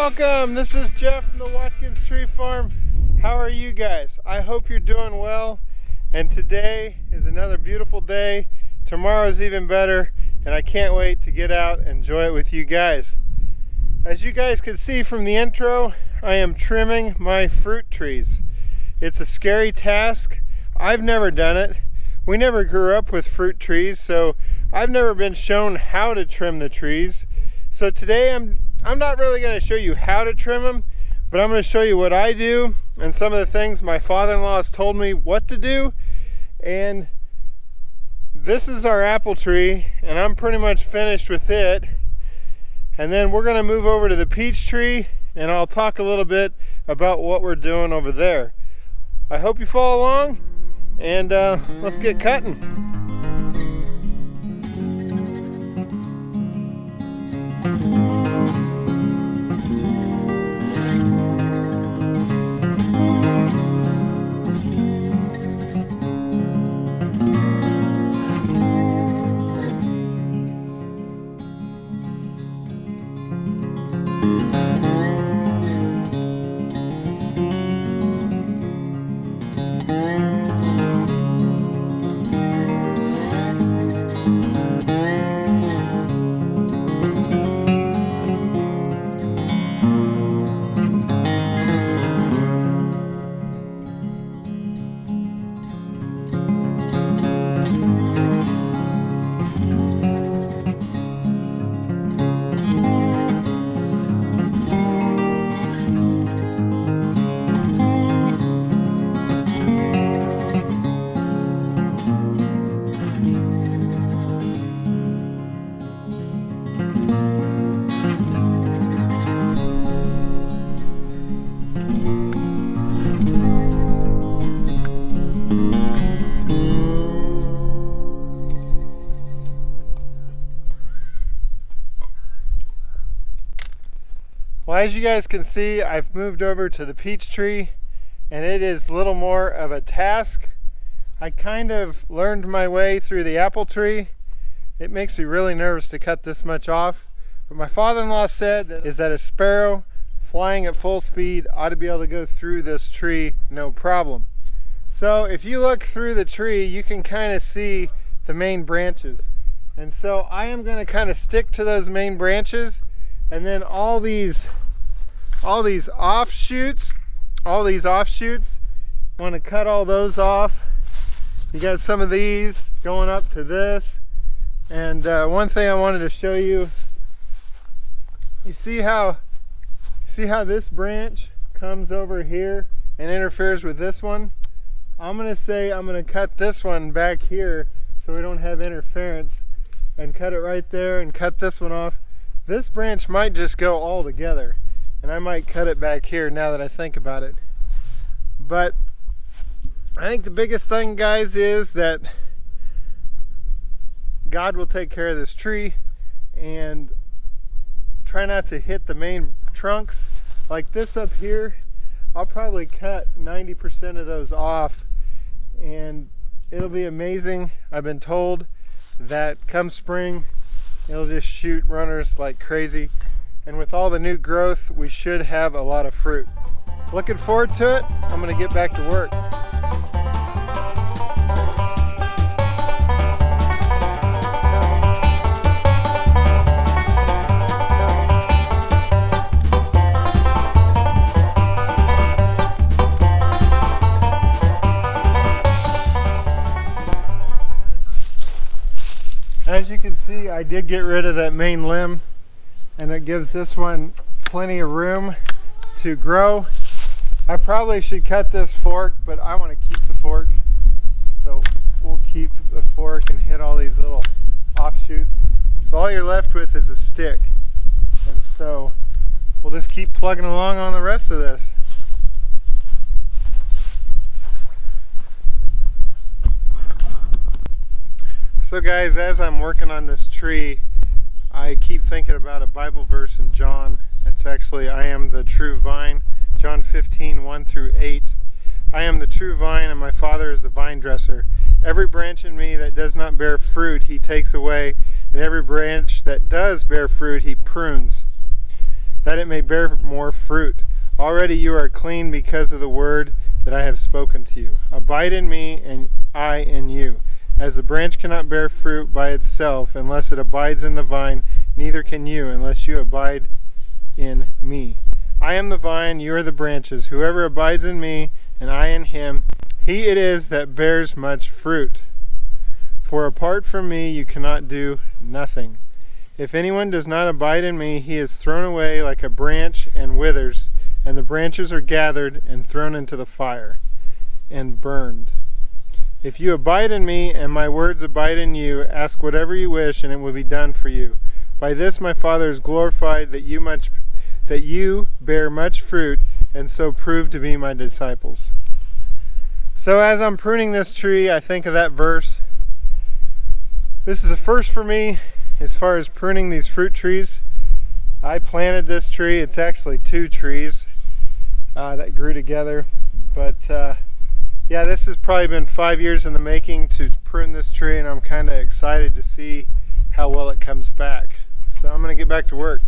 Welcome! This is Jeff from the Watkins Tree Farm. How are you guys? I hope you're doing well. And today is another beautiful day. Tomorrow's even better, and I can't wait to get out and enjoy it with you guys. As you guys can see from the intro, I am trimming my fruit trees. It's a scary task. I've never done it. We never grew up with fruit trees, so I've never been shown how to trim the trees. So today I'm not really going to show you how to trim them, but I'm going to show you what I do and some of the things my father-in-law has told me what to do. And this is our apple tree, and I'm pretty much finished with it. And then we're going to move over to the peach tree, and I'll talk a little bit about what we're doing over there. I hope you follow along, and let's get cutting. Well, as you guys can see, I've moved over to the peach tree, and it is a little more of a task. I kind of learned my way through the apple tree. It makes me really nervous to cut this much off, but my father-in-law said that a sparrow flying at full speed ought to be able to go through this tree no problem. So if you look through the tree, you can kind of see the main branches. And so I am going to kind of stick to those main branches, and then all these offshoots, want to cut all those off. You got some of these going up to this. And one thing I wanted to show you, you see how this branch comes over here and interferes with this one? I'm going to cut this one back here so we don't have interference, and cut it right there and cut this one off. This branch might just go all together, and I might cut it back here now that I think about it. But I think the biggest thing, guys, is that God will take care of this tree, and try not to hit the main trunks. Like this up here, I'll probably cut 90% of those off, and it'll be amazing. I've been told that come spring, it'll just shoot runners like crazy. And with all the new growth, we should have a lot of fruit. Looking forward to it. I'm going to get back to work. As you can see, I did get rid of that main limb, and it gives this one plenty of room to grow. I probably should cut this fork, but I want to keep the fork, so we'll keep the fork and hit all these little offshoots. So all you're left with is a stick, and so we'll just keep plugging along on the rest of this. So guys, as I'm working on this tree, I keep thinking about a Bible verse in John. It's actually, I am the true vine, John 15, 1 through 8. I am the true vine, and my Father is the vine dresser. Every branch in me that does not bear fruit, he takes away, and every branch that does bear fruit, he prunes, that it may bear more fruit. Already you are clean because of the word that I have spoken to you. Abide in me, and I in you. As the branch cannot bear fruit by itself unless it abides in the vine, neither can you unless you abide in me. I am the vine, you are the branches. Whoever abides in me, and I in him, he it is that bears much fruit. For apart from me you cannot do nothing. If anyone does not abide in me, he is thrown away like a branch and withers, and the branches are gathered and thrown into the fire and burned. If you abide in me, and my words abide in you, ask whatever you wish, and it will be done for you. By this my Father is glorified, that you bear much fruit, and so prove to be my disciples. So as I'm pruning this tree, I think of that verse. This is a first for me as far as pruning these fruit trees. I planted this tree. It's actually 2 trees that grew together. But yeah, this has probably been 5 years in the making to prune this tree, and I'm kind of excited to see how well it comes back. So I'm going to get back to work.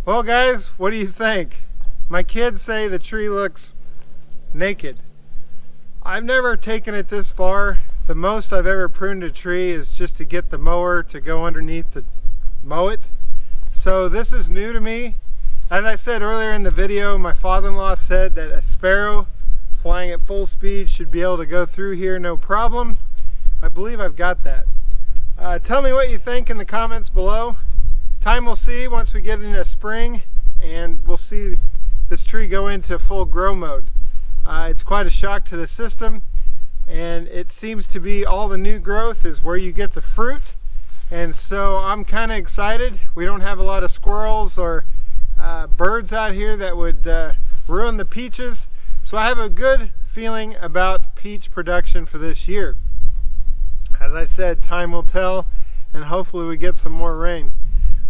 Well guys, what do you think? My kids say the tree looks naked. I've never taken it this far. The most I've ever pruned a tree is just to get the mower to go underneath to mow it. So this is new to me. As I said earlier in the video, my father-in-law said that a sparrow flying at full speed should be able to go through here no problem. I believe I've got that. Tell me what you think in the comments below. Time will see once we get into spring, and we'll see this tree go into full grow mode. It's quite a shock to the system, and it seems to be all the new growth is where you get the fruit, and so I'm kind of excited. We don't have a lot of squirrels or birds out here that would ruin the peaches, so I have a good feeling about peach production for this year. As I said, time will tell, and hopefully we get some more rain.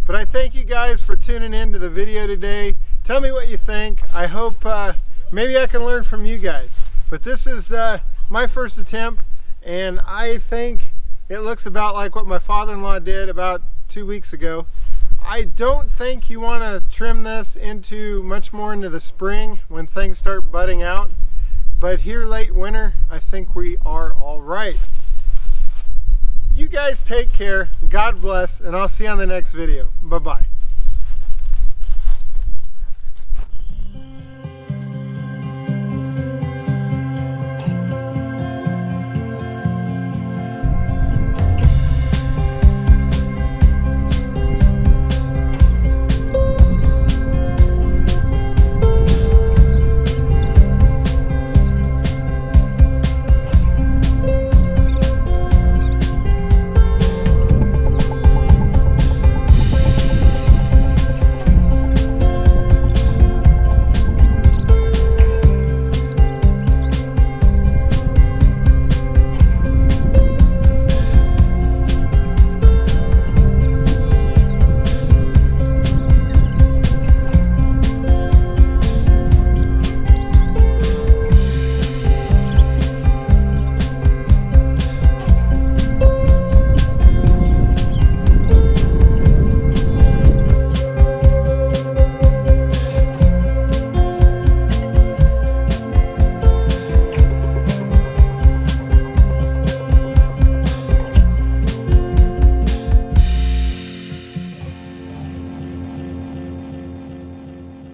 But I thank you guys for tuning in to the video today. Tell me what you think. I hope maybe I can learn from you guys. But this is my first attempt, and I think it looks about like what my father-in-law did about 2 weeks ago. I don't think you want to trim this into much more into the spring when things start budding out, but here late winter, I think we are all right. You guys take care, God bless, and I'll see you on the next video. Bye-bye.